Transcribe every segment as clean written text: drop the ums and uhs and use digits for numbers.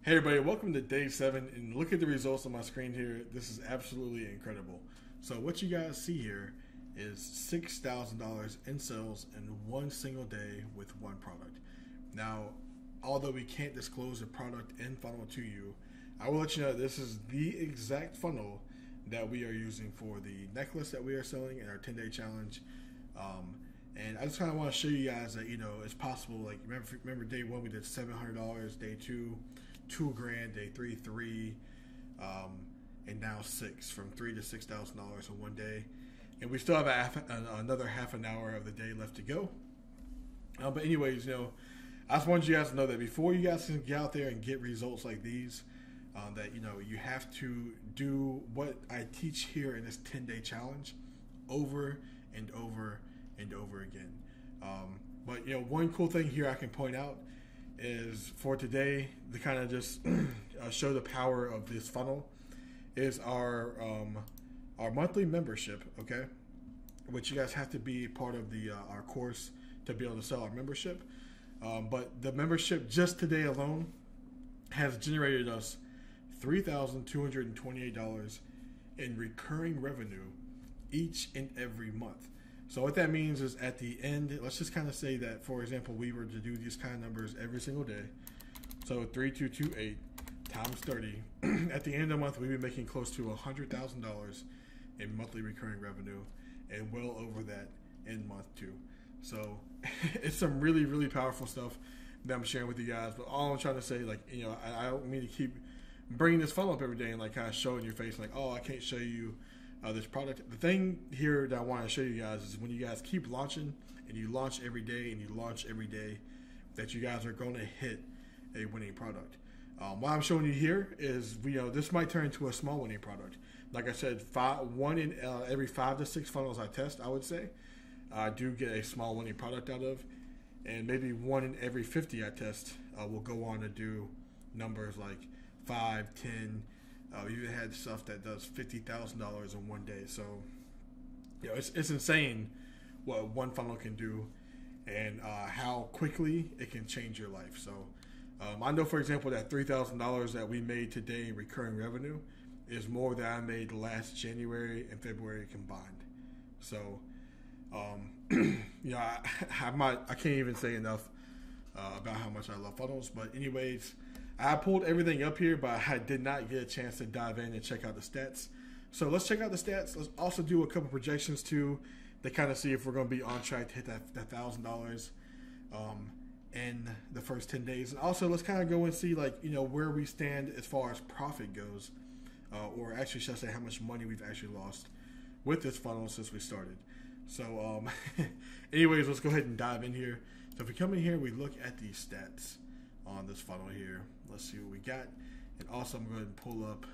Hey everybody, welcome to day 7, and look at the results on my screen here. This is absolutely incredible. So what you guys see here is $6,000 in sales in one single day with one product. Now, although we can't disclose the product and funnel to you, I will let you know this is the exact funnel that we are using for the necklace that we are selling in our 10-day challenge. And I just kind of want to show you guys that, it's possible. Like, remember day 1 we did $700, day 2 $2,000, day 3 3, and now 6, from $3,000 to $6,000 in one day, and we still have another half an hour of the day left to go. But anyways, I just wanted you guys to know that before you guys can get out there and get results like these, that you have to do what I teach here in this 10-day challenge over and over and over again. But one cool thing here I can point out is for today, to kind of just show the power of this funnel, is our monthly membership, okay? Which you guys have to be part of the our course to be able to sell our membership. But the membership just today alone has generated us $3,228 in recurring revenue each and every month. So what that means is at the end, let's just kind of say that, for example, we were to do these kind of numbers every single day. So 3228 times 30. At the end of the month, we'd be making close to $100,000 in monthly recurring revenue, and well over that in month 2. So it's some really, really powerful stuff that I'm sharing with you guys. But all I'm trying to say, I don't mean to keep bringing this funnel up every day and kind of showing your face oh, I can't show you this product. The thing here that I want to show you guys is when you guys keep launching, and you launch every day and you launch every day, that you guys are going to hit a winning product. What I'm showing you here is, this might turn into a small winning product. Like I said, one in every 5 to 6 funnels I test, I would say, I do get a small winning product out of, and maybe 1 in every 50 I test will go on to do numbers like 5, 10. We even had stuff that does $50,000 in one day. So, it's insane what one funnel can do, and how quickly it can change your life. So, I know, for example, that $3,000 that we made today in recurring revenue is more than I made last January and February combined. So, I can't even say enough about how much I love funnels. But anyways, I pulled everything up here, but I did not get a chance to dive in and check out the stats. So let's check out the stats. Let's also do a couple projections too, to kind of see if we're going to be on track to hit that $1,000 in the first 10 days. And also, let's kind of go and see where we stand as far as profit goes, or actually should I say how much money we've actually lost with this funnel since we started. So anyways, let's go ahead and dive in here. So if we come in here, we look at the stats on this funnel here. Let's see what we got. And also, I'm going to pull up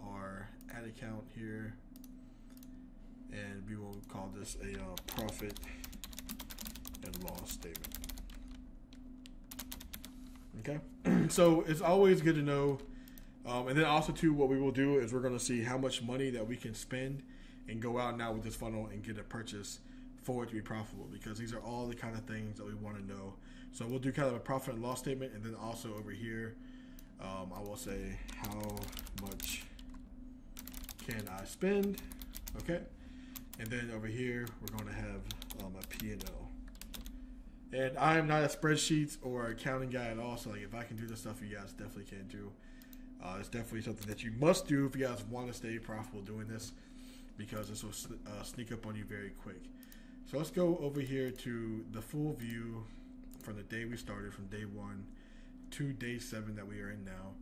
our ad account here, and we will call this a profit and loss statement. Okay, so it's always good to know. And then also too, what we will do is we're going to see how much money that we can spend and go out now with this funnel and get a purchase for it to be profitable, because these are all the kind of things that we want to know. So we'll do kind of a profit and loss statement, and then also over here, I will say how much can I spend, okay? And then over here, we're going to have a P&L. And I am not a spreadsheets or accounting guy at all, so if I can do this stuff, you guys definitely can do. It's definitely something that you must do if you guys want to stay profitable doing this, because this will sneak up on you very quick. So let's go over here to the full view from the day we started, from day 1 to day 7 that we are in now,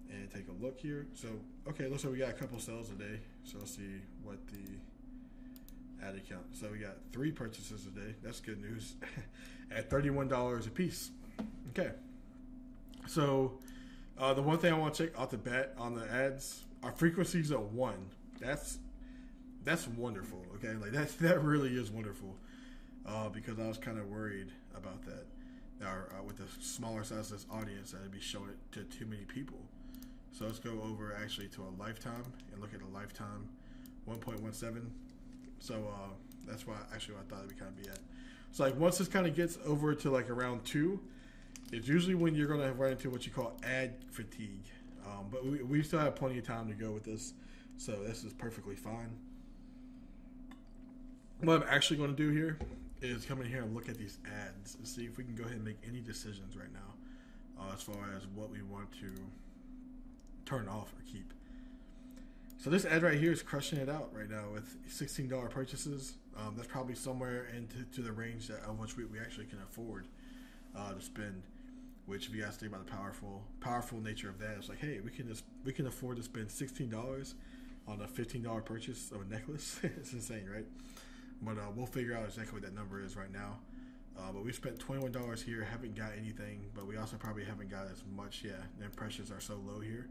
and take a look here. So, okay, looks like we got a couple sales a day. So let's see what the ad account. So we got 3 purchases a day. That's good news. At $31 a piece. Okay. So the one thing I want to check off the bat on the ads, our frequencies are 1. That's wonderful. Okay, that really is wonderful, because I was kind of worried about that. With the smaller size of this audience, that I'd be showing it to too many people. So let's go over actually to a lifetime and look at a lifetime, 1.17. So that's why I thought it would kind of be at. So once this kind of gets over to around 2, It's usually when you're going to run into what you call ad fatigue. But we still have plenty of time to go with this, so this is perfectly fine. What I'm actually going to do here is come in here and look at these ads and see if we can go ahead and make any decisions right now as far as what we want to turn off or keep. So this ad right here is crushing it out right now with $16 purchases. That's probably somewhere into the range of which we actually can afford to spend. Which, if you guys think about the powerful nature of that, it's like, hey, we can afford to spend $16 on a $15 purchase of a necklace. It's insane, right? But we'll figure out exactly what that number is right now. But we spent $21 here, haven't got anything, but we also probably haven't got as much. Yeah, the impressions are so low here.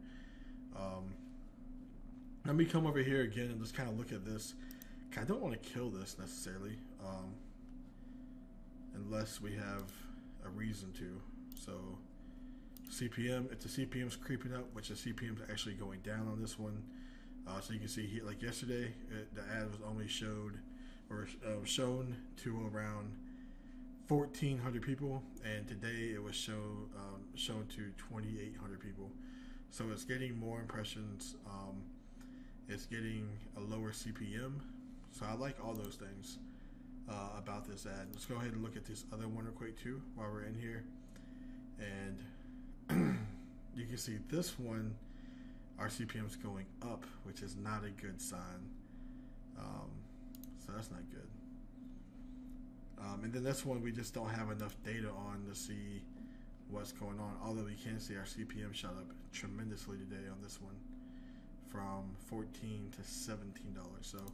Let me come over here again and just kind of look at this. I don't want to kill this necessarily, unless we have a reason to. So CPM, if the CPM's creeping up, which the CPM's actually going down on this one. So you can see here, like yesterday, the ad was only shown to around 1,400 people, and today it was shown to 2,800 people. So it's getting more impressions. It's getting a lower CPM. So I like all those things about this ad. Let's go ahead and look at this other one real quick too while we're in here. And you can see this one, our CPM is going up, which is not a good sign. So that's not good. And then this one, we just don't have enough data on to see what's going on. Although we can see our CPM shot up tremendously today on this one, from $14 to $17. So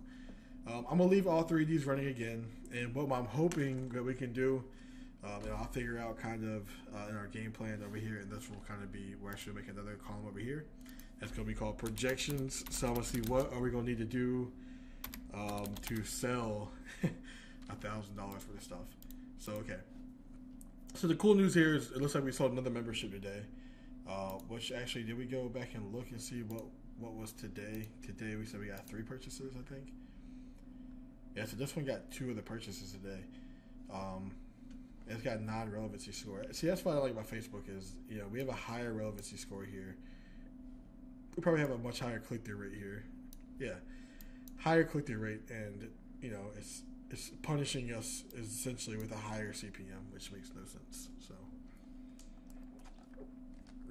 I'm gonna leave all three of these running again. And what I'm hoping that we can do, I'll figure out kind of in our game plan over here, and this will kind of be, we'll actually make another column over here. That's going to be called projections. So I'm going to see what are we going to need to do to sell $1,000 for this stuff. So, okay. So the cool news here is it looks like we sold another membership today, which actually, did we go back and look and see what was today? Today we said we got 3 purchases, I think. Yeah, so this one got 2 of the purchases today. It's got non-relevancy score. See, that's what I like about Facebook is, we have a higher relevancy score here. We probably have a much higher click-through rate here. Yeah, higher click-through rate, and it's punishing us essentially with a higher CPM, which makes no sense. So,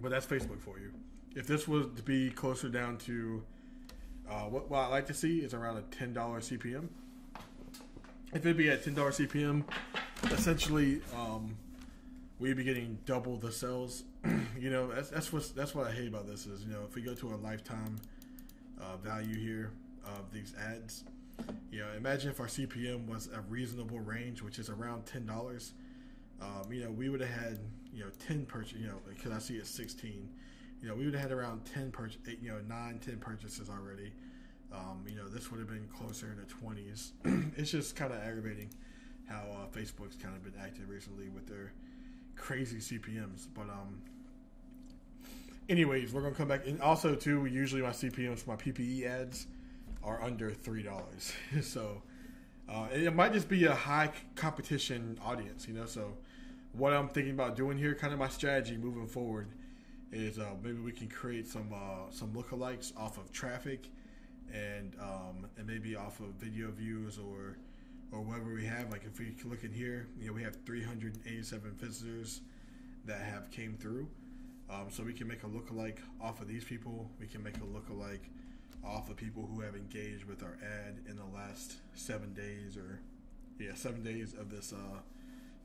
but that's Facebook for you. If this was to be closer down to what I like to see is around a $10 CPM. If it'd be at $10 CPM, essentially, we'd be getting double the sales. That's what I hate about this is, if we go to a lifetime value here of these ads, imagine if our CPM was a reasonable range, which is around $10. We would have had 10 purchases. Because I see it's 16. We would have had around 10 10 purchases already. This would have been closer in the 20s. It's just kind of aggravating how Facebook's kind of been active recently with their crazy CPMs. But anyways, we're gonna come back. And also too, usually my CPMs for my PPE ads are under $3. So it might just be a high competition audience, So what I'm thinking about doing here, kind of my strategy moving forward, is maybe we can create some lookalikes off of traffic, and maybe off of video views or whatever we have. Like if we look in here, we have 387 visitors that have came through. So we can make a lookalike off of these people. We can make a lookalike off of people who have engaged with our ad in the last 7 days, 7 days of this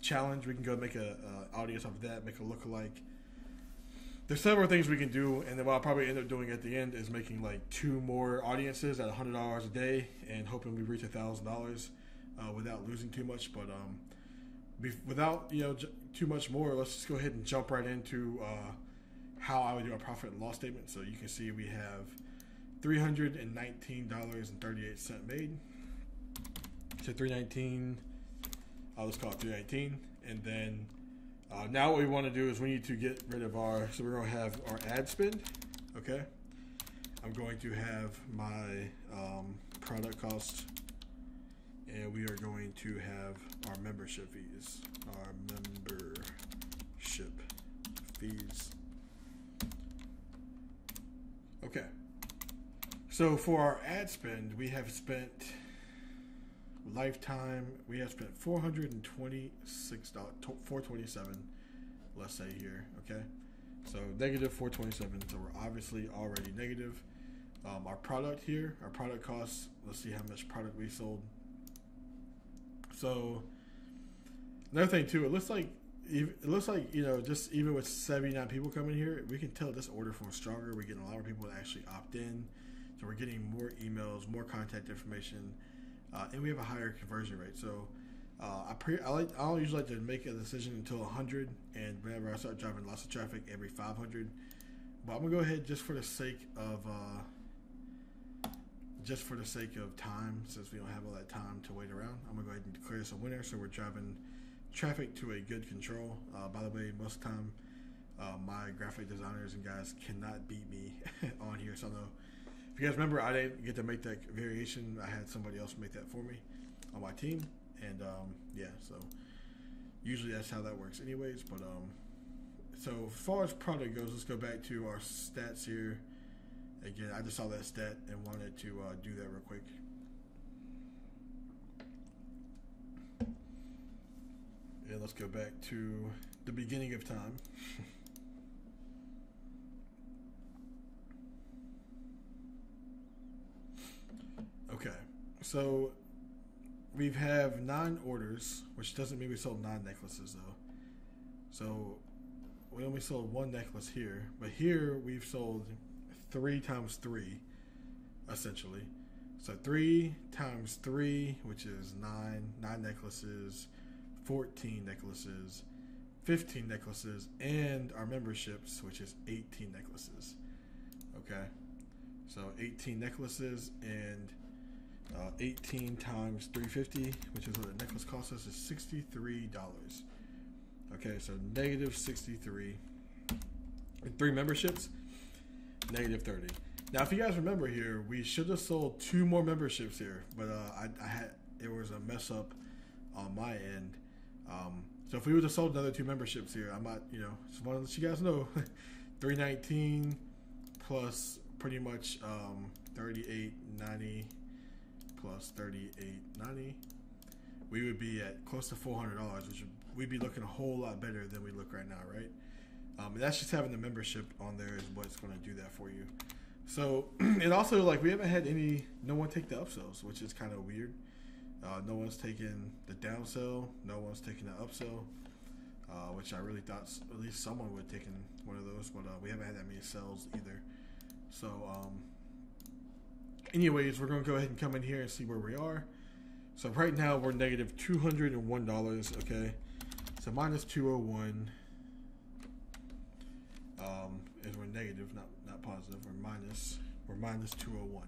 challenge. We can go make a audience off of that, make a lookalike. There's several things we can do, and then what I'll probably end up doing at the end is making like 2 more audiences at $100 a day, and hoping we reach $1,000 without losing too much. But without too much more, let's just go ahead and jump right into how I would do a profit and loss statement. So you can see we have $319.38 made. So 319. Let's call it 319, and then. Now what we want to do is we need to get rid of so we're going to have our ad spend, okay? I'm going to have my product cost, and we are going to have our membership fees, fees. Okay. So for our ad spend, we have spent lifetime. We have spent $426, $427. Let's say here. Okay. So negative 427. So we're obviously already negative. Our product here, our product costs. Let's see how much product we sold. So another thing too, it looks like just even with 79 people coming here, we can tell this order form stronger. We're getting a lot of people that actually opt in, so we're getting more emails, more contact information, and we have a higher conversion rate. So I don't usually like to make a decision until 100, and whenever I start driving lots of traffic, every 500. But I'm gonna go ahead just for the sake of time, since we don't have all that time to wait around. I'm gonna go ahead and declare this a winner, so we're driving traffic to a good control. By the way, most of the time, my graphic designers and guys cannot beat me on here. So I know if you guys remember, I didn't get to make that variation. I had somebody else make that for me on my team, and yeah. So usually that's how that works, anyways. But so as far as product goes, let's go back to our stats here. Again, I just saw that stat and wanted to do that real quick. And let's go back to the beginning of time. Okay, so we have 9 orders, which doesn't mean we sold 9 necklaces though. So we only sold 1 necklace here, but here we've sold 3 times 3, essentially. So 3 times 3, which is 9 necklaces, 14 necklaces, 15 necklaces, and our memberships, which is 18 necklaces. Okay, so 18 necklaces, and 18 times 350, which is what a necklace costs us, is $63. Okay, so negative 63. And 3 memberships, negative 30. Now, if you guys remember here, we should have sold 2 more memberships here, but it was a mess up on my end. So if we would have sold another 2 memberships here, I might, just want to let you guys know, 319 plus pretty much 38.90 plus 38.90, we would be at close to $400, which we'd be looking a whole lot better than we look right now, right? And that's just having the membership on there is what's going to do that for you. So, and also, like, we haven't had no one take the upsells, which is kind of weird. No one's taken the downsell, no one's taken the upsell, which I really thought at least someone would have taken one of those, but we haven't had that many sells either. So, anyways, we're going to go ahead and come in here and see where we are. So right now we're negative $201, okay? So minus 201 is we're negative, not positive. We're minus 201.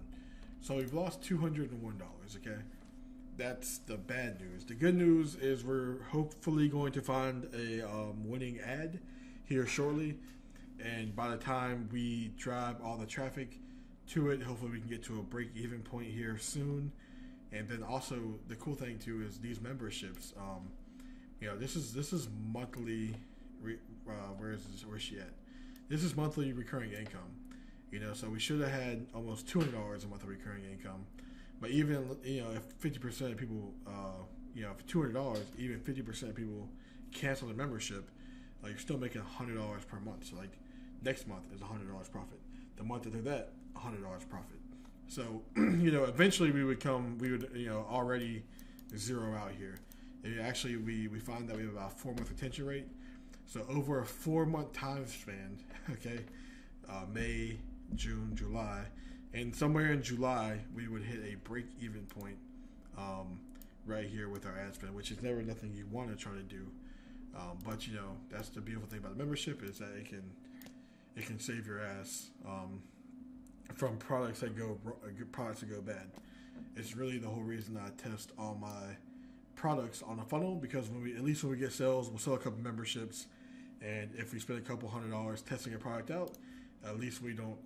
So we've lost $201, okay? That's the bad news. The good news is we're hopefully going to find a winning ad here shortly, and by the time we drive all the traffic to it, hopefully we can get to a break-even point here soon. And then also the cool thing too is these memberships. This is monthly. Where's she at? This is monthly recurring income. So we should have had almost $200 a month of recurring income. But even if 50% of people, if $200, even 50% of people cancel their membership, you're still making $100 per month. So like next month is $100 profit. The month after that, $100 profit. So eventually we would already zero out here. And actually we find that we have about a 4-month retention rate. So over a 4-month time span, okay, May, June, July, and somewhere in July we would hit a break-even point right here with our ad spend, which is never nothing you want to try to do. But that's the beautiful thing about the membership is that it can save your ass from products that go bad. It's really the whole reason I test all my products on a funnel, because when we get sales, we'll sell a couple memberships, and if we spend a couple $100 testing a product out, at least we don't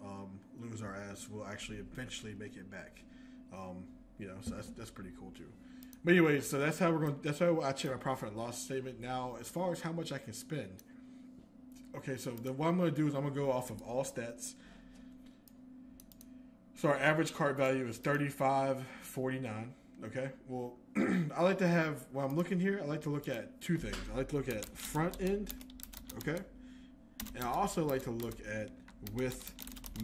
lose our ass. We'll actually eventually make it back. So that's pretty cool too. But anyways, so that's how I check my profit and loss statement. Now, as far as how much I can spend, Okay, so what I'm going to do is I'm going to go off of all stats. So our average cart value is $35.49. Okay, well, I like to have, when I'm looking here, I like to look at two things. I like to look at front end, okay, and I also like to look at with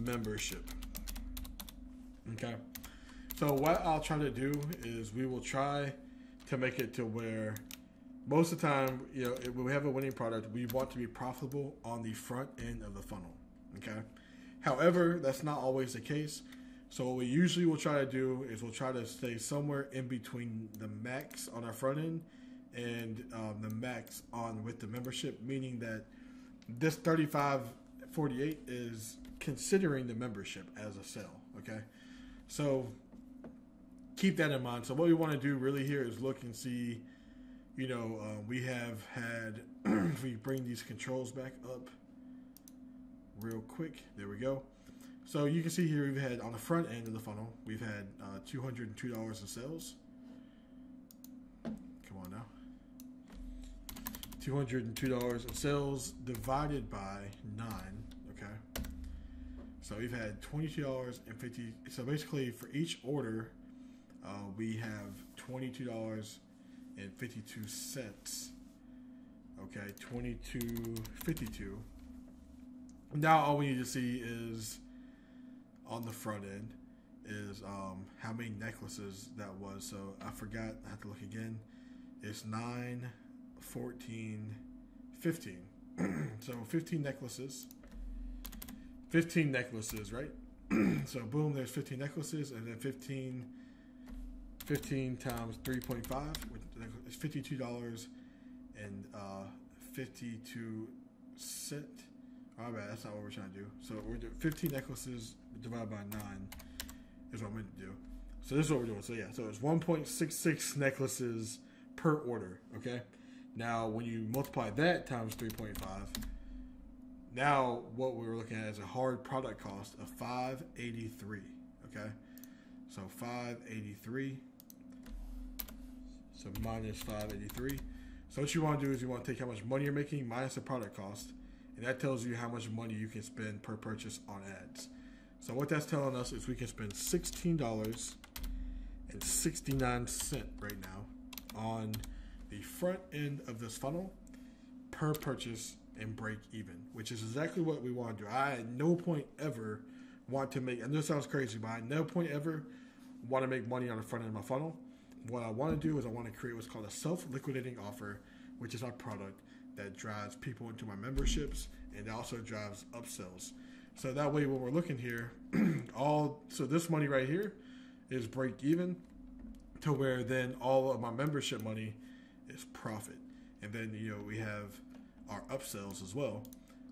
membership. Okay, so what I'll try to do is we will try to make it to where most of the time, you know, when we have a winning product, we want to be profitable on the front end of the funnel. Okay, however, that's not always the case. So what we usually will try to do is we'll try to stay somewhere in between the max on our front end and the max on with the membership, meaning that this $35.48 is considering the membership as a sale. Okay, so keep that in mind. So what we want to do really here is look and see, you know, we have had, if we bring these controls back up real quick, there we go. So you can see here we've had on the front end of the funnel, we've had $202 in sales. Come on now. $202 in sales divided by 9, okay? So we've had $22.50. So basically for each order, we have $22.52. Okay, $22.52. Now all we need to see is on the front end is how many necklaces that was. So I forgot, I have to look again. It's 9, 14, 15. So 15 necklaces. 15 necklaces, right? So boom, there's 15 necklaces, and then 15 times 3.5, which is $52.52. My bad, that's not what we're trying to do. So we're doing 15 necklaces divided by 9 is what I'm going to do. So this is what we're doing. So yeah, so it's 1.66 necklaces per order, okay? Now, when you multiply that times 3.5, now what we're looking at is a hard product cost of $5.83, okay? So $5.83, so minus $5.83. So what you want to do is you want to take how much money you're making minus the product cost, and that tells you how much money you can spend per purchase on ads. So what that's telling us is we can spend $16.69 right now on the front end of this funnel per purchase and break even, which is exactly what we want to do. I at no point ever want to make, and this sounds crazy, but I at no point ever want to make money on the front end of my funnel. What I want to do is I want to create what's called a self-liquidating offer, which is our product that drives people into my memberships and also drives upsells. So that way when we're looking here, so this money right here is break even to where then all of my membership money is profit. And then, you know, we have our upsells as well.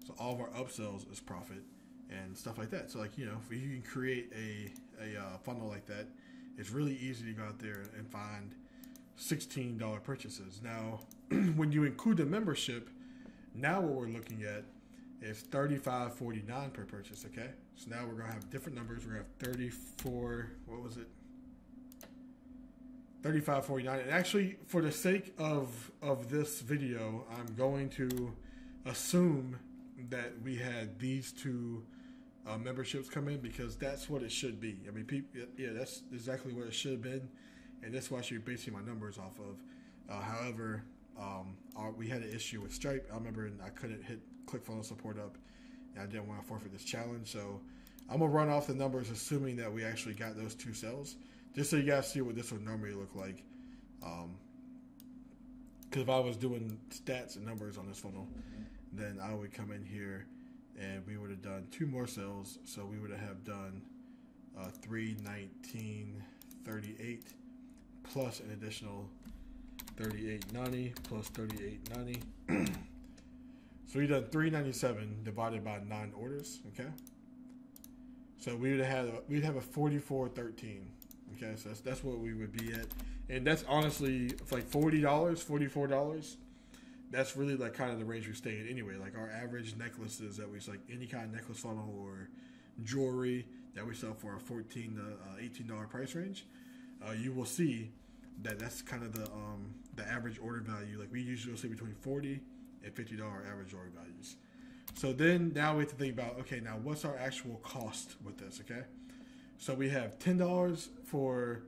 So all of our upsells is profit and stuff like that. So like, you know, if you can create a funnel like that, it's really easy to go out there and find $16 purchases. Now, when you include the membership, now what we're looking at is $35.49 per purchase, okay? So now we're going to have different numbers. We're going to have 34, what was it? $35.49. And actually, for the sake of this video, I'm going to assume that we had these two memberships come in, because that's what it should be. I mean, yeah, that's exactly what it should have been, and that's what I should be basing my numbers off of. However, we had an issue with Stripe. I remember I couldn't hit ClickFunnels support up, and I didn't want to forfeit this challenge. So I'm going to run off the numbers assuming that we actually got those two sales, just so you guys see what this would normally look like. Because if I was doing stats and numbers on this funnel, then I would come in here and we would have done two more sales. So we would have done $319.38 plus an additional $38.90 plus $38.90. So we done $397 divided by 9 orders. Okay. So we'd have a 44.13. Okay, so that's what we would be at, and that's honestly like $40, $44. That's really like kind of the range we stay in anyway. Like our average necklaces that we like any kind of necklace funnel or jewelry that we sell for a $14 to $18 price range. You will see that that's kind of the average order value. Like we usually will see between $40 and $50 average order values. So then now we have to think about, okay, now what's our actual cost with this? Okay, so we have $10 for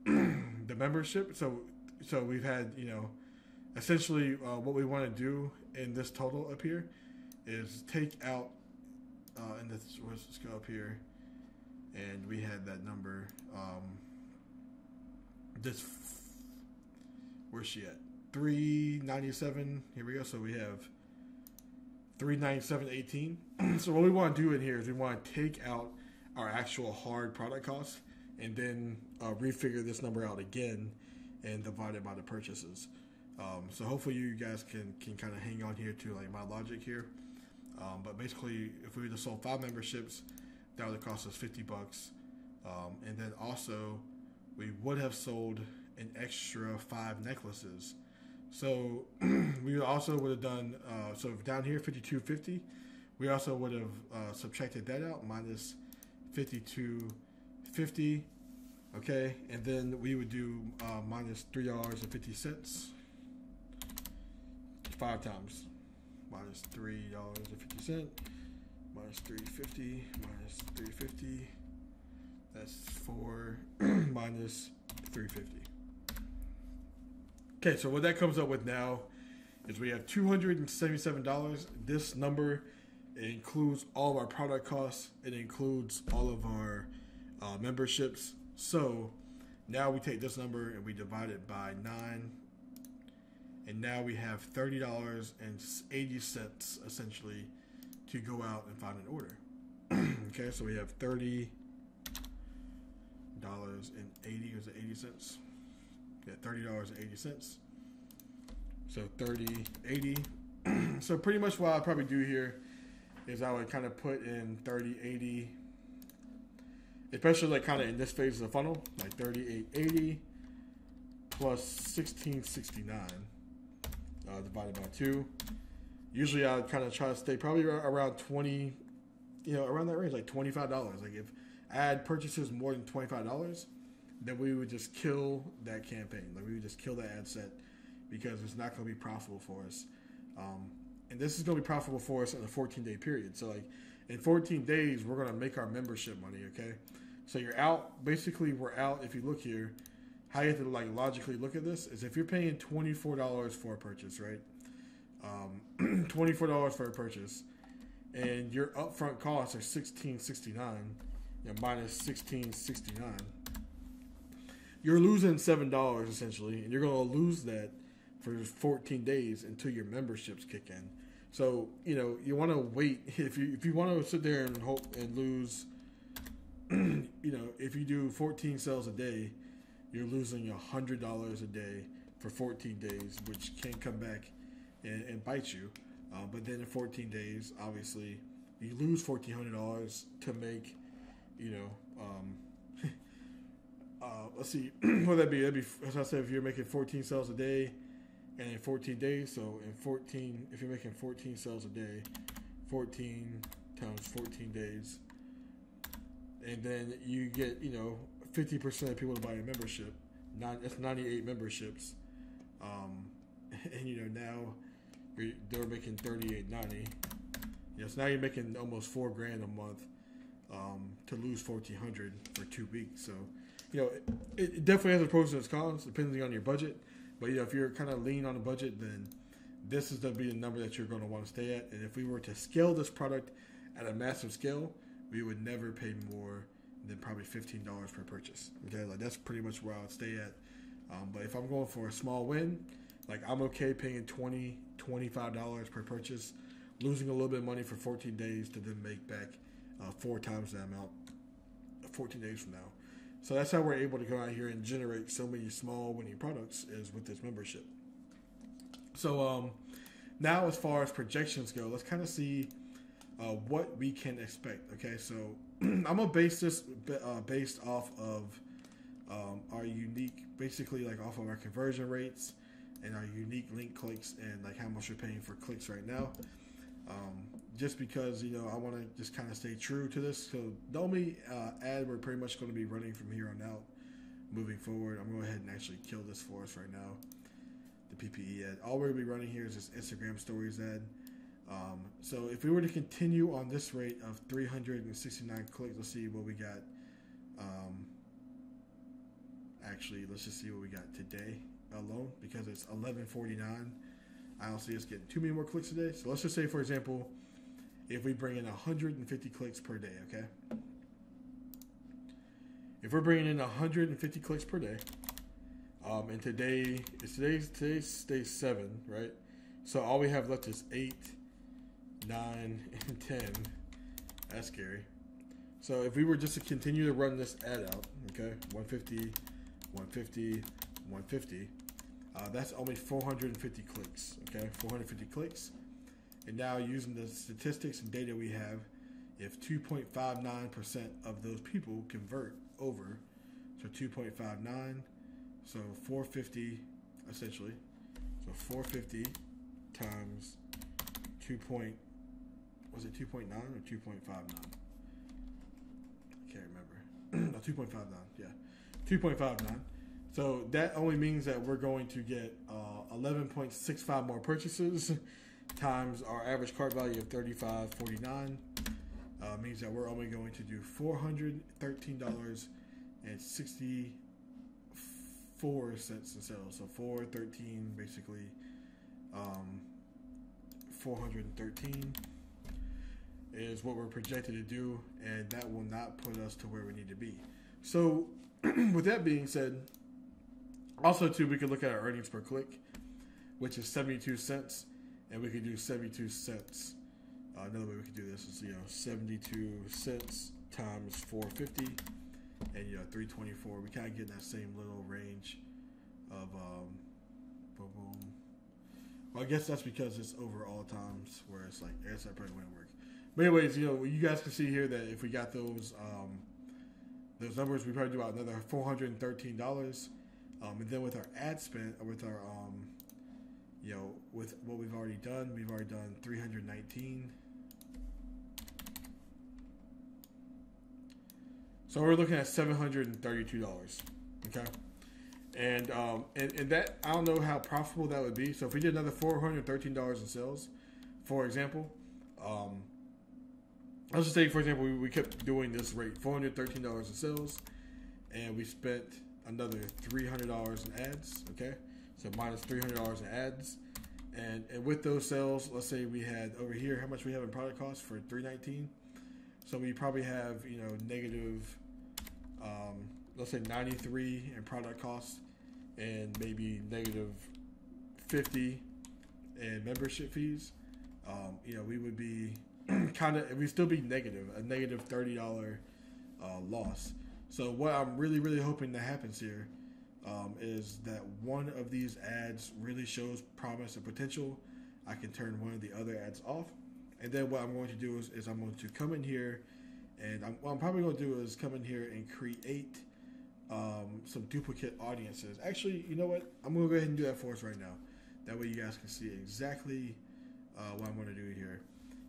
the membership. So we've had, essentially what we want to do in this total up here is take out and let's go up here, and we had that number. Where's she at? 397. Here we go. So we have 397.18. So what we want to do in here is we want to take out our actual hard product costs and then refigure this number out again and divide it by the purchases. So hopefully you guys can kind of hang on here to like my logic here. But basically, if we would have sold 5 memberships, that would have cost us $50. And then also, we would have sold an extra 5 necklaces. So we also would have done, so down here, $52.50. We also would have subtracted that out, minus $52.50. Okay, and then we would do minus $3.50 5 times. Minus $3.50, minus $3.50, minus $3.50. That's 4 minus $3.50. Okay, so what that comes up with now is we have $277. This number, it includes all of our product costs. It includes all of our memberships. So now we take this number and we divide it by 9. And now we have $30.80 essentially to go out and find an order. Okay, so we have $30.80. Was it 80 cents? Yeah, $30.80. So 30.80. So pretty much what I'll probably do here is I would kind of put in 30.80, especially like kind of in this phase of the funnel, like 38.80 plus 16.69. Divided by 2. Usually I would kind of try to stay probably around 20, around that range, like $25. Like if I had purchases more than $25, then we would just kill that campaign. Like we would just kill that ad set because it's not going to be profitable for us. And this is going to be profitable for us in a 14-day period. So like in 14 days, we're going to make our membership money, okay? So you're out, basically we're out, if you look here, how you have to like logically look at this is if you're paying $24 for a purchase, right? $24 for a purchase, and your upfront costs are $16.69, minus $16.69. You're losing $7 essentially, and you're going to lose that for 14 days until your memberships kick in. So you want to wait if you want to sit there and hope and lose. If you do 14 sales a day, you're losing $100 a day for 14 days, which can come back and bite you. But then in 14 days, obviously, you lose $1,400 to make, let's see, what would that be? That'd be, as I said, if you're making 14 sales a day, and in 14 days, so if you're making 14 sales a day, 14 times 14 days, and then you get, 50% of people to buy a membership. That's 98 memberships. And now they're making $38.90. So now you're making almost $4,000 a month to lose $1,400 for 2 weeks. So it definitely has its pros and its cons depending on your budget. But if you're kind of lean on a budget, then this is going to be the number that you're going to want to stay at. And if we were to scale this product at a massive scale, we would never pay more than probably $15 per purchase. Okay, like that's pretty much where I would stay at. But if I'm going for a small win, like I'm okay paying $20, $25 per purchase, losing a little bit of money for 14 days to then make back 4 times that amount 14 days from now. So that's how we're able to go out here and generate so many small winning products is with this membership. So now as far as projections go, let's kind of see what we can expect. Okay, so I'm gonna base this based off of our unique, basically like off of our conversion rates and our unique link clicks and like how much we're paying for clicks right now. Just because I want to just kind of stay true to this. So the only ad we're pretty much going to be running from here on out, moving forward. I'm going to go ahead and actually kill this for us right now. The PPE ad. All we're going to be running here is this Instagram stories ad. So if we were to continue on this rate of 369 clicks, let's see what we got. Actually, let's just see what we got today alone, because it's 11:49. I don't see us getting too many more clicks today. So let's just say, for example, if we bring in 150 clicks per day, okay? If we're bringing in 150 clicks per day, and today's day 7, right? So all we have left is 8, 9, and 10. That's scary. So if we were just to continue to run this ad out, okay, 150, 150, 150, that's only 450 clicks, okay, 450 clicks. And now using the statistics and data we have, if 2.59% of those people convert over, so 2.59, so 450 essentially, so 450 times 2.9 or 2.59? I can't remember. No, 2.59, yeah, 2.59. So that only means that we're going to get 11.65 more purchases times our average cart value of $35.49. Means that we're only going to do $413.64 in sales. So 413 basically, 413 is what we're projected to do, and that will not put us to where we need to be. So with that being said, also too, we could look at our earnings per click, which is 72 cents, and we could do 72 cents. Another way we could do this is, 72 cents times 450, and 324. We kind of get in that same little range of boom, boom. Well, I guess that's because it's over all times, where it's like, I guess that probably wouldn't work. But anyways, you guys can see here that if we got those numbers, we probably do about another $413. And then with our ad spend, with our with what we've already done 319. So we're looking at $732. Okay, and that, I don't know how profitable that would be. So if we did another $413 in sales, for example, let's just say, for example, we kept doing this rate, $413 in sales, and we spent another $300 in ads, okay? So minus $300 in ads. And with those sales, let's say we had over here, how much we have in product costs for $319. So we probably have, negative, let's say 93 in product costs, and maybe negative 50 in membership fees. We would be we'd still be negative, a negative $30 loss. So what I'm really, really hoping that happens here is that one of these ads really shows promise and potential. I can turn one of the other ads off. And then what I'm going to do is I'm going to come in here, and what I'm probably going to do is come in here and create some duplicate audiences. Actually, you know what? I'm going to go ahead and do that for us right now. That way you guys can see exactly what I'm going to do here.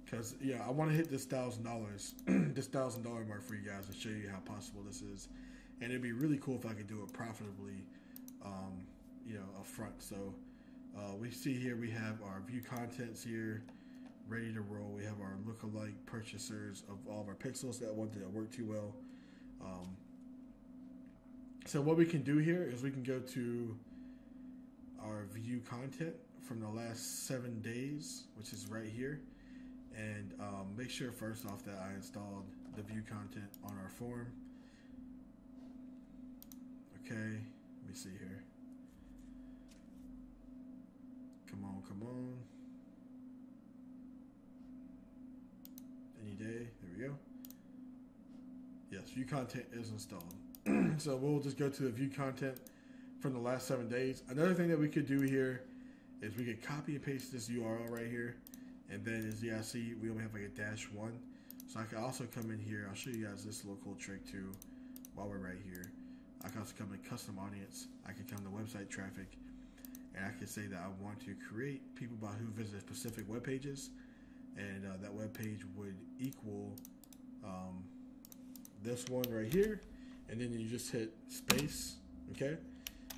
Because, I want to hit this $1,000, this $1,000 mark for you guys and show you how possible this is. And it'd be really cool if I could do it profitably, up front. So we see here we have our view contents here ready to roll. We have our lookalike purchasers of all of our pixels that one didn't work too well. So what we can do here is we can go to our view content from the last 7 days, which is right here. And make sure first off that I installed the view content on our form. Okay, let me see here. Come on. Any day, there we go. Yes, view content is installed. So we'll just go to the view content from the last 7 days. Another thing that we could do here is we could copy and paste this URL right here. And then as you guys see, we only have like a -1. So I can also come in here. I'll show you guys this little cool trick too while we're right here. I can also come in custom audience. I can come to website traffic, and I can say that I want to create people by who visit specific web pages, and that web page would equal this one right here, and then you just hit space, okay,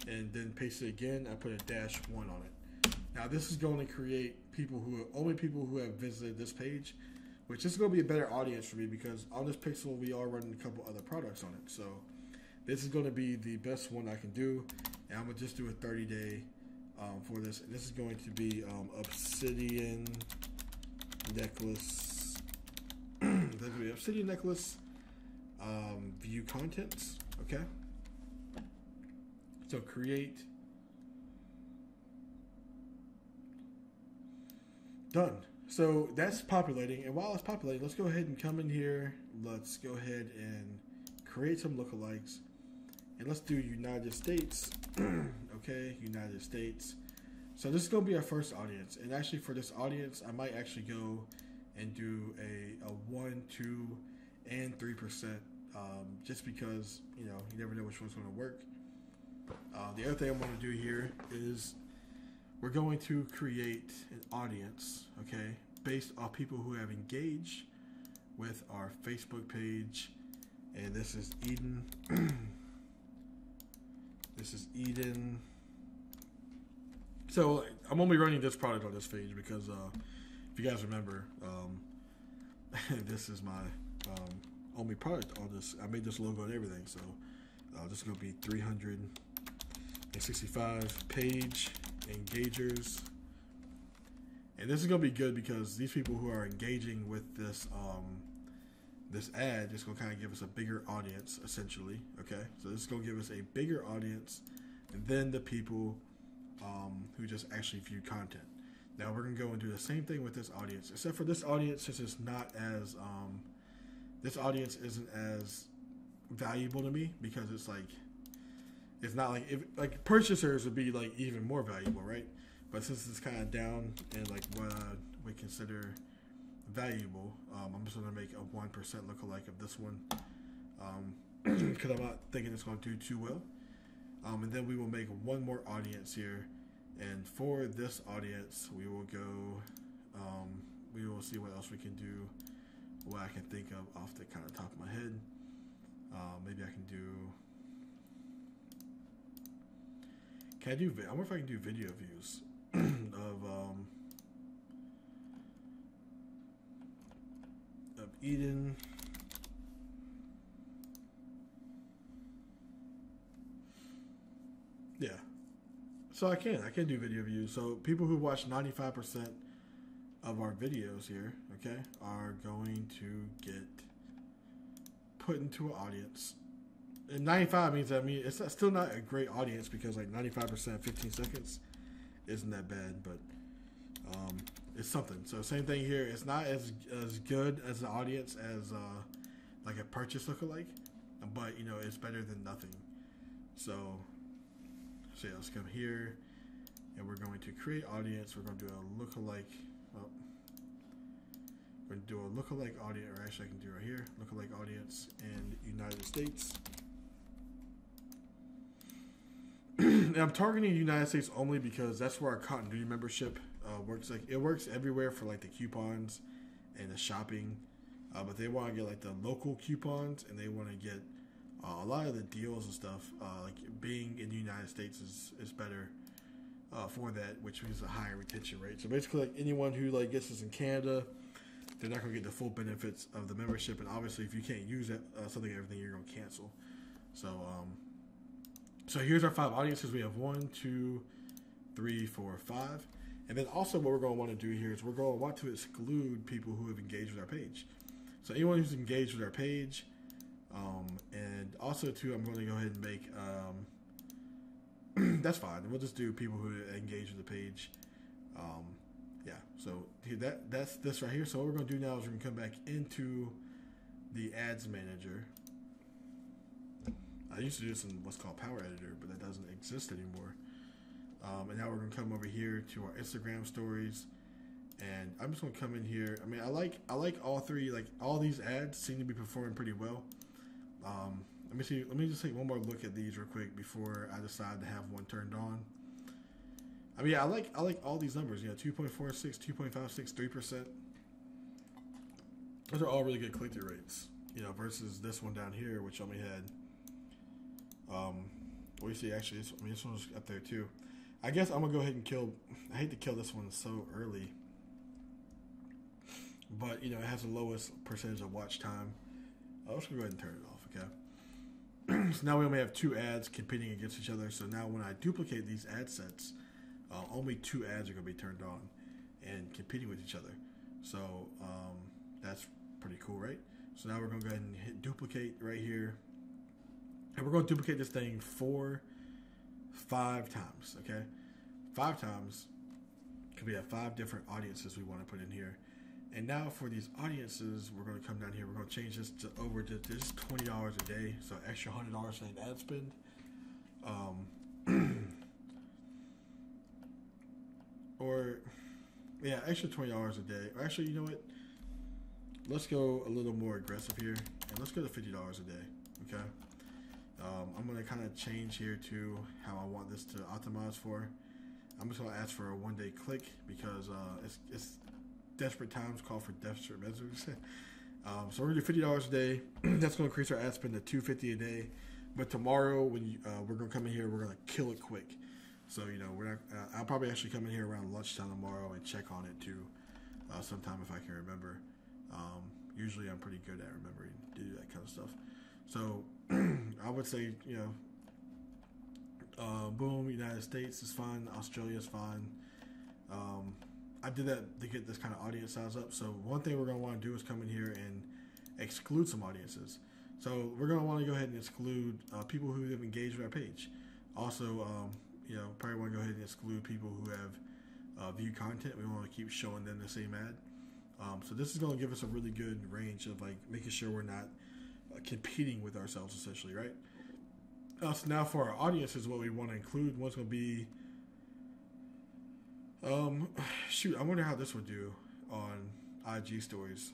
and then paste it again. I put a -1 on it. Now this is going to create only people who have visited this page, which is going to be a better audience for me because on this pixel we are running a couple other products on it. So this is going to be the best one I can do, and I'm gonna just do a 30-day for this. And this is going to be obsidian necklace. That's going to be obsidian necklace. View contents. Okay. So create. Done. So that's populating, and while it's populating, let's go ahead and come in here. Let's go ahead and create some lookalikes, and let's do United States. Okay, United States. So this is going to be our first audience, and actually for this audience, I might actually go and do a 1, 2, and 3%, just because you never know which one's going to work. The other thing I'm going to do here is we're going to create an audience, okay, based off people who have engaged with our Facebook page. And this is Eden. This is Eden. So I'm only running this product on this page because if you guys remember, this is my only product on this. I made this logo and everything. So this is going to be 365 page engagers, and this is going to be good because these people who are engaging with this this ad is going to kind of give us a bigger audience essentially. Okay, so this is going to give us a bigger audience than the people who just actually view content. Now we're going to go and do the same thing with this audience, except for this audience, since it's not as this audience isn't as valuable to me because it's like, it's not like purchasers would be like even more valuable, right? But since it's kind of down and like what we consider valuable, I'm just gonna make a 1% lookalike of this one because I'm not thinking it's gonna do too well. And then we will make one more audience here, and for this audience we will go. We will see what else we can do. What I can think of off the kind of top of my head. Maybe I can do. Can I do? I wonder if I can do video views of Eden. Yeah, so I can do video views. So people who watch 95% of our videos here, okay, are going to get put into an audience. And 95 means it's still not a great audience because like 95% 15 seconds isn't that bad, but it's something. So same thing here. It's not as good as an audience as like a purchase lookalike, but it's better than nothing. So yeah, let's come here and we're going to create audience. We're going to do a lookalike. We're going to do a lookalike audience, or actually I can do right here, lookalike audience in United States. And I'm targeting the United States only because that's where our continuity membership works. Like it works everywhere for like the coupons and the shopping, but they want to get like the local coupons and they want to get a lot of the deals and stuff. Like being in the United States is better for that, which means a higher retention rate. So basically, like anyone who like gets this in Canada, they're not going to get the full benefits of the membership. And obviously, if you can't use it, something, everything, you're going to cancel. So here's our 5 audiences. We have 1, 2, 3, 4, 5. And then also what we're going to want to do here is we're going to want to exclude people who have engaged with our page. So anyone who's engaged with our page, and also too, I'm going to go ahead and make, that's fine. We'll just do people who engage with the page. Yeah, so that's this right here. So what we're going to do now is we're going to come back into the ads manager. I used to do this in what's called Power Editor, but that doesn't exist anymore. And now we're going to come over here to our Instagram stories, and I'm just going to come in here. I mean, I like all 3. Like all these ads seem to be performing pretty well. Let me see. Let me just take one more look at these real quick before I decide to have one turned on. I mean, I like all these numbers. 2.46, 2.56, 3%. Those are all really good click-through rates. Versus this one down here, which only had. What do you see? Actually, this one's up there too. I guess I'm gonna go ahead and kill. I hate to kill this one so early, but you know it has the lowest percentage of watch time. Let's go ahead and turn it off. Okay. So now we only have 2 ads competing against each other. So now when I duplicate these ad sets, only 2 ads are gonna be turned on and competing with each other. So that's pretty cool, right? So now we're gonna go ahead and hit duplicate right here, and we're gonna duplicate this thing 5 times. Okay, 5 times. Because we have 5 different audiences we want to put in here. And now for these audiences, we're going to come down here. We're going to change this to over to just $20 a day. So extra $100 in ad spend. Or, yeah, extra $20 a day. Or actually, you know what? Let's go a little more aggressive here. And let's go to $50 a day. Okay. I'm going to kind of change here to how I want this to optimize for. I'm just going to ask for a 1-day click because it's desperate times call for desperate measures. So we're going to do $50 a day. That's going to increase our ad spend to $250 a day. But tomorrow, when we're going to come in here, we're going to kill it quick. So you know, we're not. I'll probably actually come in here around lunchtime tomorrow and check on it too, sometime if I can remember. Usually, I'm pretty good at remembering to do that kind of stuff. So I would say, you know, boom, United States is fine, Australia is fine. I did that to get this kind of audience size up. So one thing we're going to want to do is come in here and exclude some audiences. So we're going to want to go ahead and exclude people who have engaged with our page. Also, you know, probably want to go ahead and exclude people who have viewed content. We want to keep showing them the same ad. So this is going to give us a really good range of like making sure we're not competing with ourselves essentially, right? So now for our audiences, what we want to include, one's going to be, shoot, I wonder how this would do on IG stories.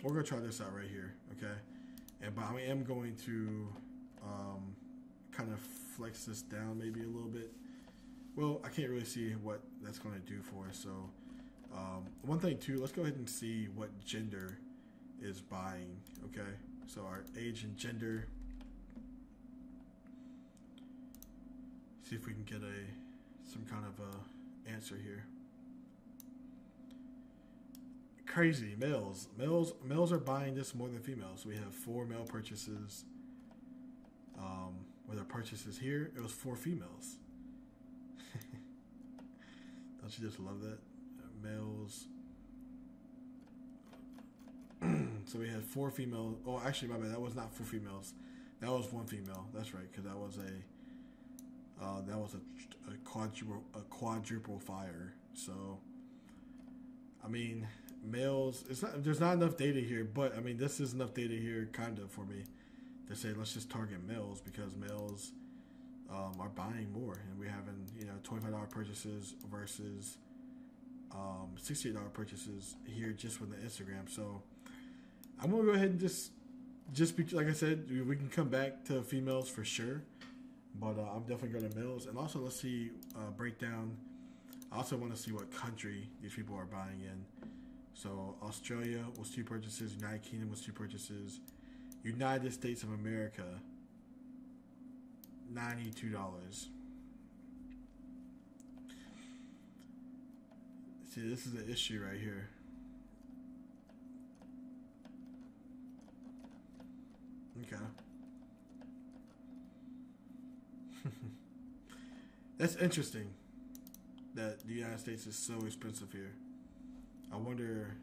We're going to try this out right here, okay? But I am going to kind of flex this down maybe a little bit. Well, I can't really see what that's going to do for us. So one thing too, let's go ahead and see what gender is buying, okay? So our age and gender. See if we can get some kind of a answer here. Crazy, males are buying this more than females. We have 4 male purchases. With our purchases here, it was 4 females. Don't you just love that? Males. So we had 4 females. Oh, actually, my bad. That was not 4 females. That was 1 female. That's right, because that was a quadruple fire. So, I mean, males. There's not enough data here, but I mean, this is enough data here, kind of, for me to say let's just target males because males are buying more, and we're having $25 purchases versus $68 purchases here just with the Instagram. So I'm gonna go ahead and just be like I said, we can come back to females for sure, but I'm definitely going to males. And also let's see breakdown. I also want to see what country these people are buying in. So Australia was 2 purchases, United Kingdom was 2 purchases, United States of America $92. See, this is the issue right here. Okay. That's interesting that the United States is so expensive here. I wonder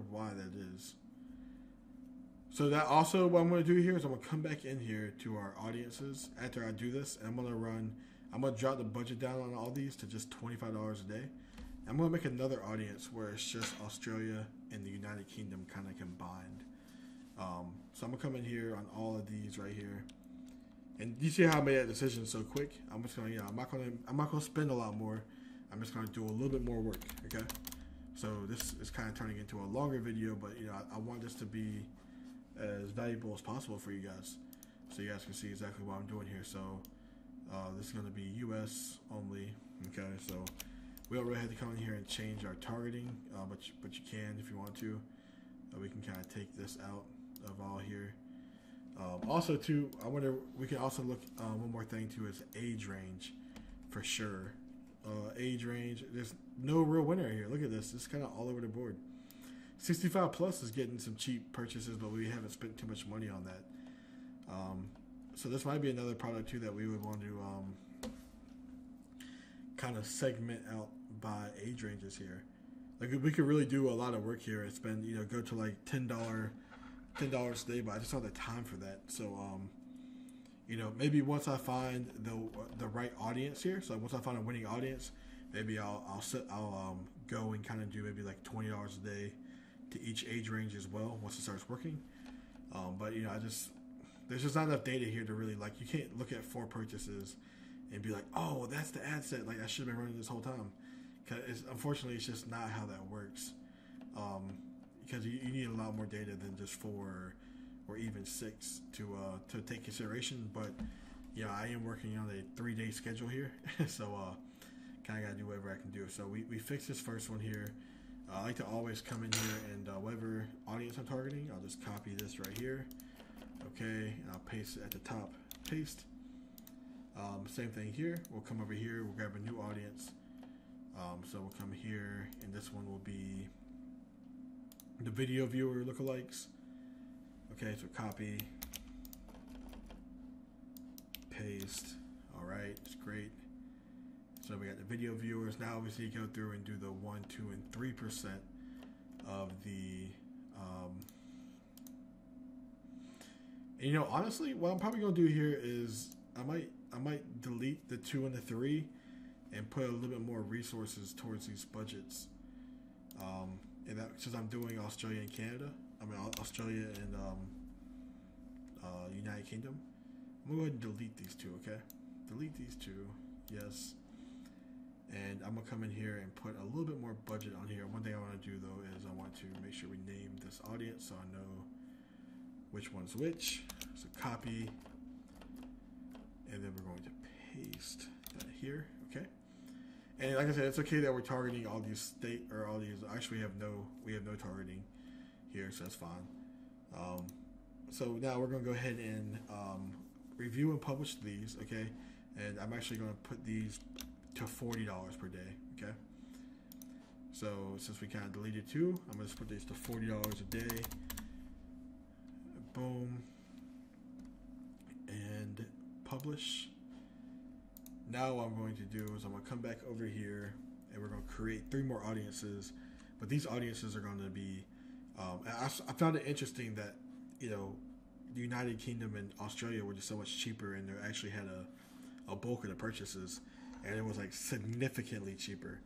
why that is. So that also what I'm going to do here is I'm going to come back in here to our audiences after I do this, and I'm going to drop the budget down on all these to just $25 a day. I'm going to make another audience where it's just Australia and the United Kingdom kind of combined. So I'm going to come in here on all of these right here. And you see how I made that decision so quick? I'm just going to, I'm not going to spend a lot more. I'm just going to do a little bit more work, okay? So this is kind of turning into a longer video, but I want this to be as valuable as possible for you guys, so you guys can see exactly what I'm doing here. So this is going to be US only, okay? So we don't really have to come in here and change our targeting, but you can if you want to. We can kind of take this out of all here. Also, too, I wonder we can also look one more thing too is age range, for sure. Age range. There's no real winner here. Look at this. It's kind of all over the board. 65 plus is getting some cheap purchases, but we haven't spent too much money on that. So this might be another product too that we would want to kind of segment out by age ranges here. Like we could really do a lot of work here and spend, go to like $10 a day, but I just don't have the time for that. So maybe once I find the right audience here, so once I find a winning audience, maybe I'll go and kind of do maybe like $20 a day to each age range as well once it starts working. But there's just not enough data here to really, like, you can't look at 4 purchases and be like, oh, that's the ad set, like I should have been running this whole time. Because unfortunately, it's just not how that works. Because you need a lot more data than just 4 or even 6 to take consideration. But I am working on a 3-day schedule here, so kind of got to do whatever I can do. So we fixed this first one here. I like to always come in here and whatever audience I'm targeting, I'll just copy this right here. Okay, and I'll paste it at the top. Paste. Same thing here. We'll come over here. We'll grab a new audience. So we'll come here, and this one will be the video viewer lookalikes. Okay, so copy, paste. All right, it's great. So we got the video viewers. Now obviously you go through and do the 1, 2, and 3% of the. And, honestly, what I'm probably gonna do here is I might delete the 2 and the 3, and put a little bit more resources towards these budgets. And that since I'm doing Australia and Canada, Australia and United Kingdom, I'm gonna go ahead and delete these 2. Okay, delete these 2. Yes. And I'm gonna come in here and put a little bit more budget on here. One thing I want to do though is I want to make sure we name this audience so I know which one's which. So copy, and then we're going to paste that here. Okay. And like I said, it's okay that we're targeting all these state or all these. Actually, we have no targeting here, so that's fine. So now we're gonna go ahead and review and publish these. Okay, and I'm actually gonna put these to $40 per day. Okay. So since we kind of deleted 2, I'm gonna just put these to $40 a day. Boom. And publish. Now what I'm going to do is I'm going to come back over here and we're going to create 3 more audiences. But these audiences are going to be, I found it interesting that, the United Kingdom and Australia were just so much cheaper, and they actually had a bulk of the purchases, and it was like significantly cheaper.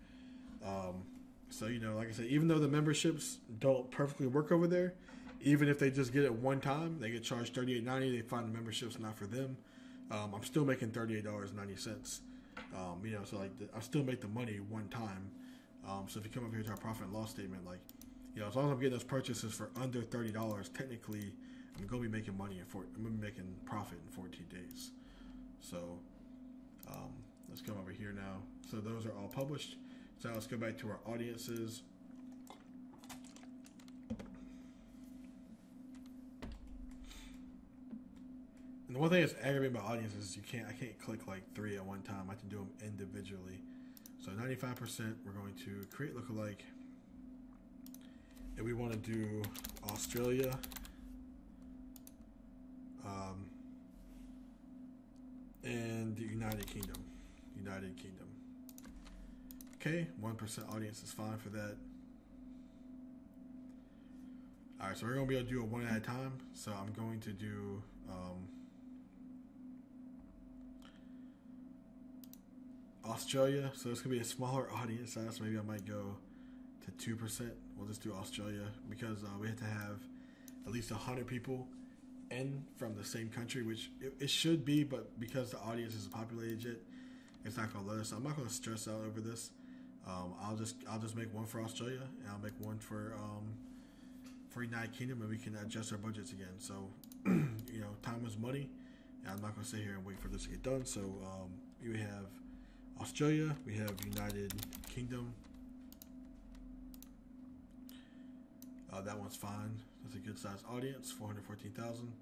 So, like I said, even though the memberships don't perfectly work over there, even if they just get it one time, they get charged $38.90. They find the membership's not for them. I'm still making $38.90. So like I still make the money one time. So if you come up here to our profit and loss statement, like, as long as I'm getting those purchases for under $30, technically I'm gonna be making money I'm gonna be making profit in 14 days. So let's come over here now. So those are all published. So now let's go back to our audiences. And the one thing that's aggravating about audiences is I can't click like 3 at one time. I have to do them individually. So 95%, we're going to create lookalike. And we want to do Australia. And the United Kingdom. Okay, 1% audience is fine for that. Alright, so we're going to be able to do it one at a time. So I'm going to do Australia. So it's going to be a smaller audience size. So maybe I might go to 2%. We'll just do Australia because we have to have at least 100 people in from the same country, which it should be, but because the audience isn't populated yet, it's not going to let us. So I'm not going to stress out over this. I'll just make one for Australia, and I'll make one for United Kingdom, and we can adjust our budgets again. So time is money, and I'm not going to sit here and wait for this to get done. So we have Australia, we have United Kingdom. That one's fine. That's a good sized audience, 414,000.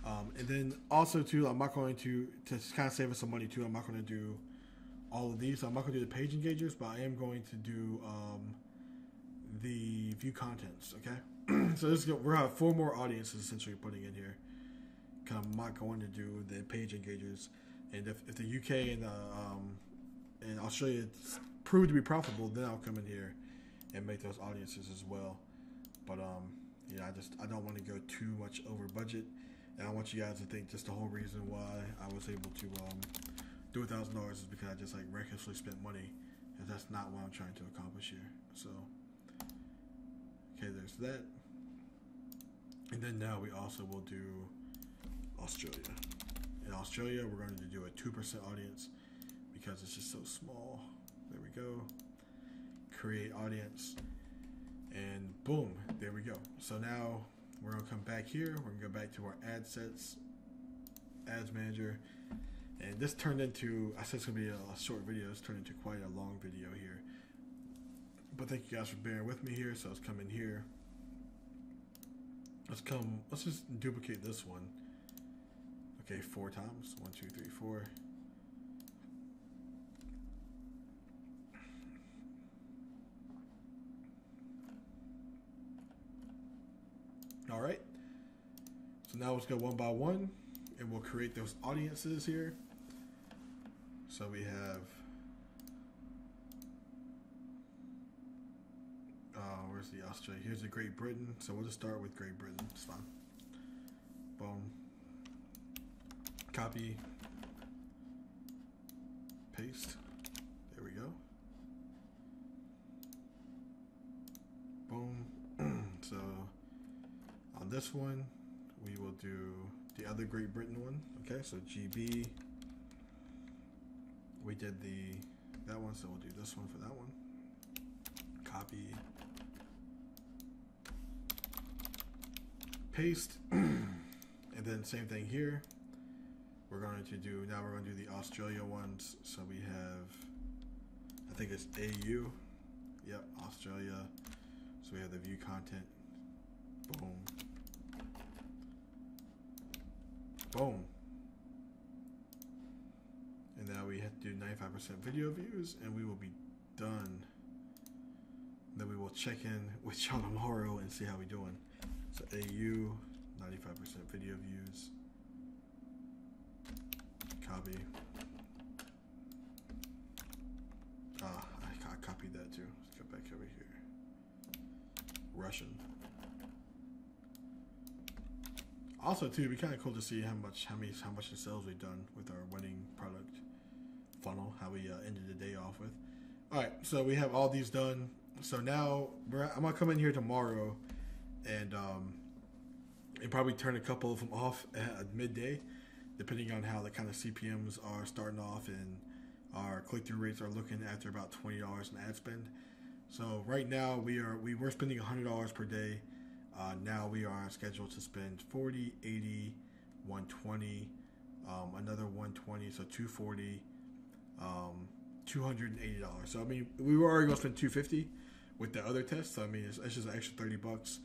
And then also too, I'm not going to kind of save us some money too. I'm not going to do all of these. I'm not going to do the page engagers, but I am going to do the view contents. Okay, so we're gonna have 4 more audiences essentially putting in here. Cause I'm not going to do the page engagers, and if the UK and Australia prove to be profitable, then I'll come in here and make those audiences as well. But yeah, I don't want to go too much over budget, and I want you guys to think just the whole reason why I was able to do $1,000 is because I just like recklessly spent money, and that's not what I'm trying to accomplish here. So okay, there's that, and then now we also will do Australia. In Australia, we're going to do a 2% audience because it's just so small. There we go. Create audience, and boom, there we go. So now we're gonna come back here. We're gonna go back to our ad sets, ads manager, and this turned into, I said it's gonna be a short video. It's turned into quite a long video here. But thank you guys for bearing with me here. So let's come in here. Let's just duplicate this one. Okay, 4 times. 1, 2, 3, 4. All right. So now let's go one by one, and we'll create those audiences here. So we have, where's the Australia? Here's the Great Britain. So we'll just start with Great Britain. It's fine. Boom. Copy. Paste. There we go. Boom. So on this one, we will do the other Great Britain one. Okay, so GB. We did that one, so we'll do this one for that one. Copy. Paste. And then same thing here. We're going to do the Australia ones. So we have, I think it's AU. Yep, Australia. So we have the view content. Boom. Boom. And now we have to do 95% video views, and we will be done. Then we will check in with y'all tomorrow and see how we're doing. So AU, 95% video views. Copy. I copied that too. Let's go back over here. Russian. Also, too, it'd be kind of cool to see how much in sales we've done with our winning product funnel. How we ended the day off with. All right, so we have all these done. So now I'm gonna come in here tomorrow, and probably turn a couple of them off at midday, depending on how the kind of CPMs are starting off and our click-through rates are looking after about $20 in ad spend. So right now we were spending $100 per day. Now we are on schedule to spend 40, 80, 120, another 120, so 240, $280. So I mean, we were already gonna spend 250 with the other tests. So I mean, it's just an extra $30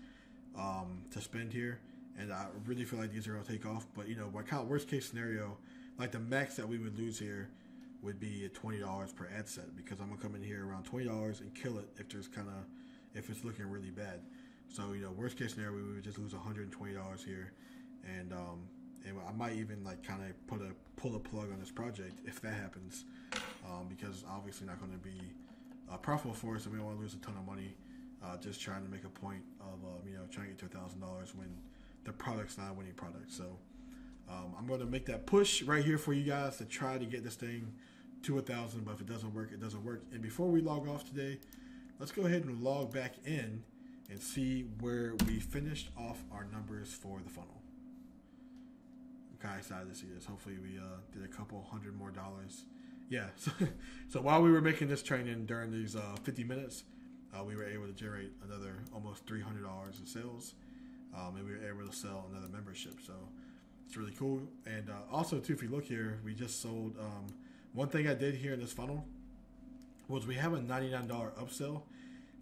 to spend here, and I really feel like these are gonna take off. But you know, what kind of worst case scenario, like the max that we would lose here would be at $20 per ad set, because I'm gonna come in here around $20 and kill it if it's looking really bad. So you know, worst case scenario, we would just lose $120 here, and I might even like kind of pull a plug on this project if that happens, because it's obviously not going to be profitable for us, and we don't want to lose a ton of money just trying to make a point of trying to get to $1,000 when the product's not a winning product. So I'm going to make that push right here for you guys to try to get this thing to 1,000. But if it doesn't work, it doesn't work. And before we log off today, let's go ahead and log back in and see where we finished off our numbers for the funnel. I'm kind of excited to see this. Hopefully we did a couple $100 more. Yeah, so while we were making this training during these 50 minutes, we were able to generate another almost $300 in sales, and we were able to sell another membership. So it's really cool. And also, too, if you look here, we just sold, one thing I did here in this funnel was we have a $99 upsell.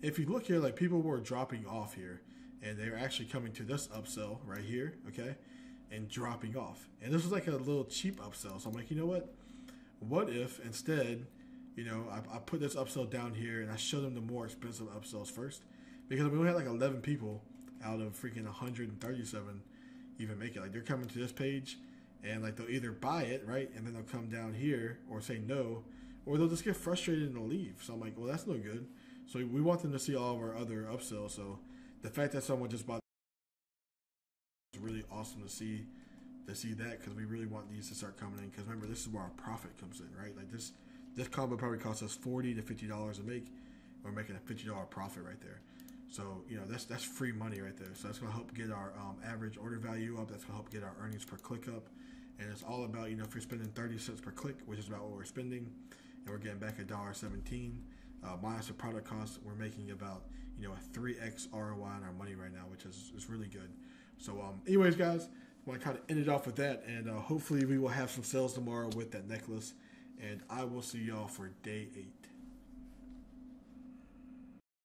If you look here, like people were dropping off here, and they're actually coming to this upsell right here, okay? and dropping off. And this was like a little cheap upsell. So I'm like, you know what? What if instead, I put this upsell down here and I show them the more expensive upsells first? Because we only had like 11 people out of freaking 137 even make it. Like they're coming to this page and like they'll either buy it, right? And then they'll come down here or say no, or they'll just get frustrated and they'll leave. So I'm like, well, that's no good. So we want them to see all of our other upsells. So the fact that someone just bought is really awesome to see that, because we really want these to start coming in. Because remember, this is where our profit comes in, right? Like this combo probably costs us $40 to $50 to make. We're making a $50 profit right there. So that's free money right there. So that's going to help get our average order value up. That's going to help get our earnings per click up. And it's all about, if you're spending 30 cents per click, which is about what we're spending, and we're getting back $1.17 minus the product cost, we're making about a 3x ROI on our money right now, which is really good. So anyways, guys, I want to kind of end it off with that, and hopefully we will have some sales tomorrow with that necklace, and I will see y'all for day 8.